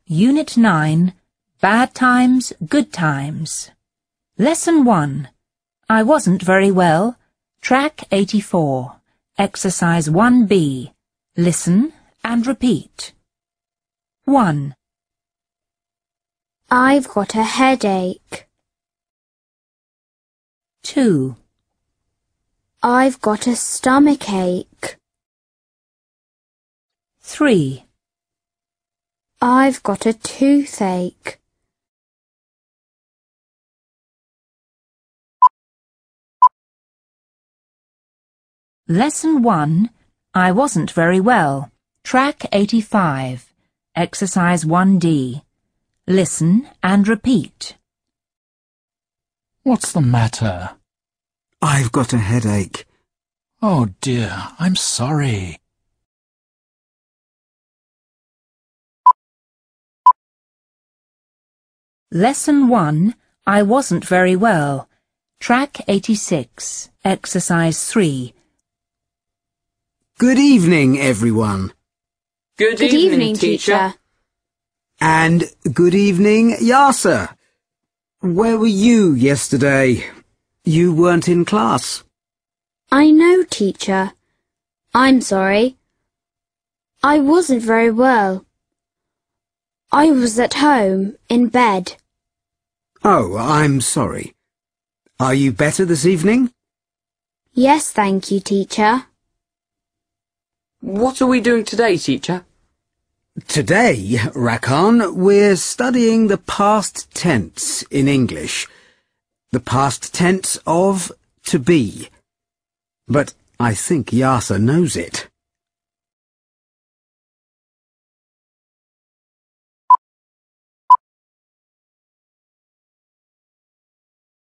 Unit 9, Bad Times, Good Times. Lesson 1. I wasn't very well. Track 84. Exercise 1B. Listen and repeat. 1. I've got a headache. 2. I've got a stomachache. 3. I've got a toothache. Lesson 1. I wasn't very well. Track 85. Exercise 1D. Listen and repeat. What's the matter? I've got a headache. Oh dear, I'm sorry. Lesson 1. I wasn't very well. Track 86. Exercise 3. Good evening, everyone. Good evening, teacher. And good evening, Yasser. Where were you yesterday? You weren't in class. I know, teacher. I'm sorry. I wasn't very well. I was at home, in bed. Oh, I'm sorry. Are you better this evening? Yes, thank you, teacher. What are we doing today, teacher? Today, Rakan, we're studying the past tense in English. The past tense of to be. But I think Yasser knows it.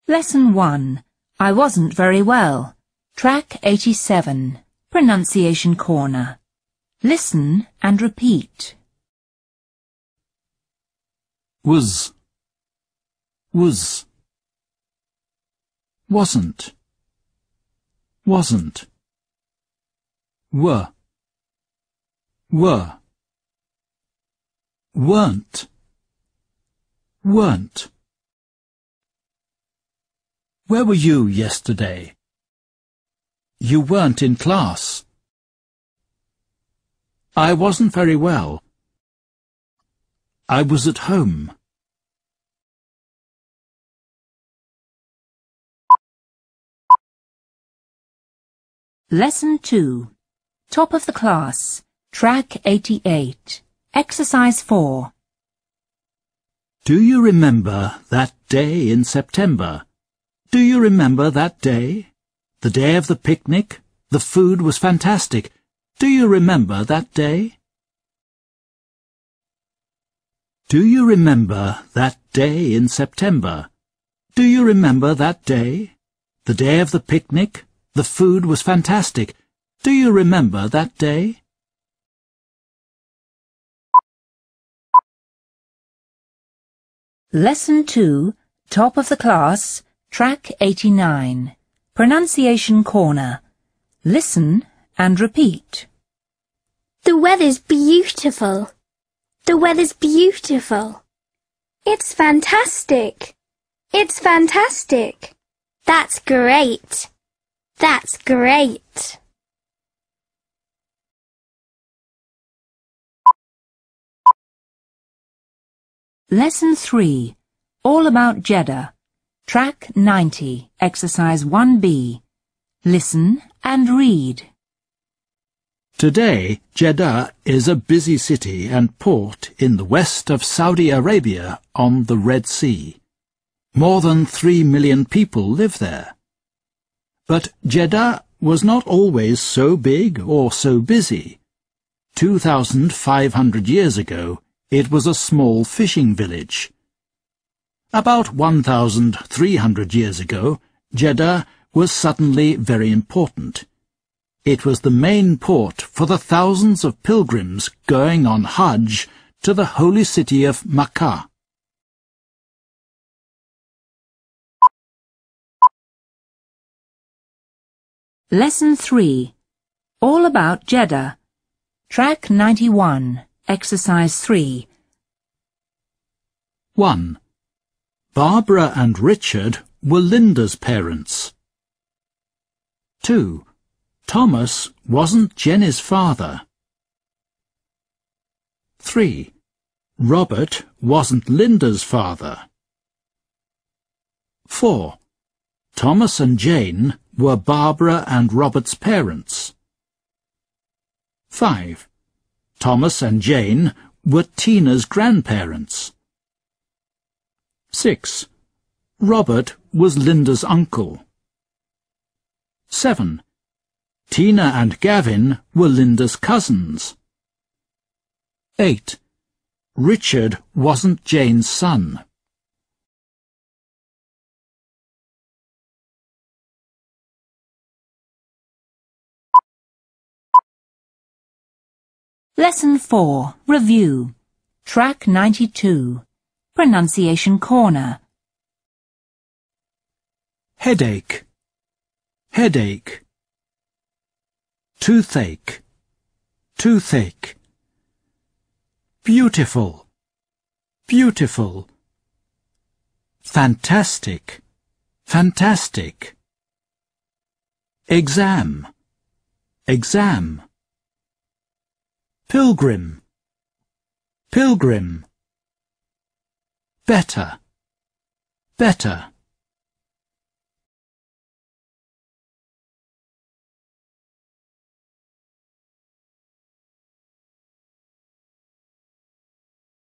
Lesson 1. I wasn't very well. Track 87. Pronunciation Corner. Listen and repeat. Was. Wasn't. Were. Weren't. Where were you yesterday? You weren't in class. I wasn't very well. I was at home. Lesson 2. Top of the class. Track 88. Exercise 4. Do you remember that day in September? Do you remember that day? The day of the picnic? The food was fantastic. Do you remember that day? Do you remember that day in September? Do you remember that day? The day of the picnic? The food was fantastic. Do you remember that day? Lesson 2. Top of the class. Track 89. Pronunciation Corner. Listen and repeat. The weather's beautiful. The weather's beautiful. It's fantastic. It's fantastic. That's great. That's great. Lesson 3. All about Jeddah. Track 90. Exercise 1B. Listen and read. Today, Jeddah is a busy city and port in the west of Saudi Arabia on the Red Sea. More than 3 million people live there. But Jeddah was not always so big or so busy. 2,500 years ago, it was a small fishing village. About 1,300 years ago, Jeddah was suddenly very important. It was the main port for the thousands of pilgrims going on Hajj to the holy city of Makkah. Lesson 3. All about Jeddah. Track 91. Exercise 3. 1. Barbara and Richard were Linda's parents. 2. Thomas wasn't Jenny's father. 3. Robert wasn't Linda's father. 4. Thomas and Jane were Barbara and Robert's parents. 5. Thomas and Jane were Tina's grandparents. 6. Robert was Linda's uncle. 7. Tina and Gavin were Linda's cousins. 8. Richard wasn't Jane's son. Lesson 4. Review. Track 92. Pronunciation Corner. Headache, headache. Toothache, toothache. Beautiful, beautiful. Fantastic, fantastic. Exam, exam. Pilgrim, pilgrim. Better, better.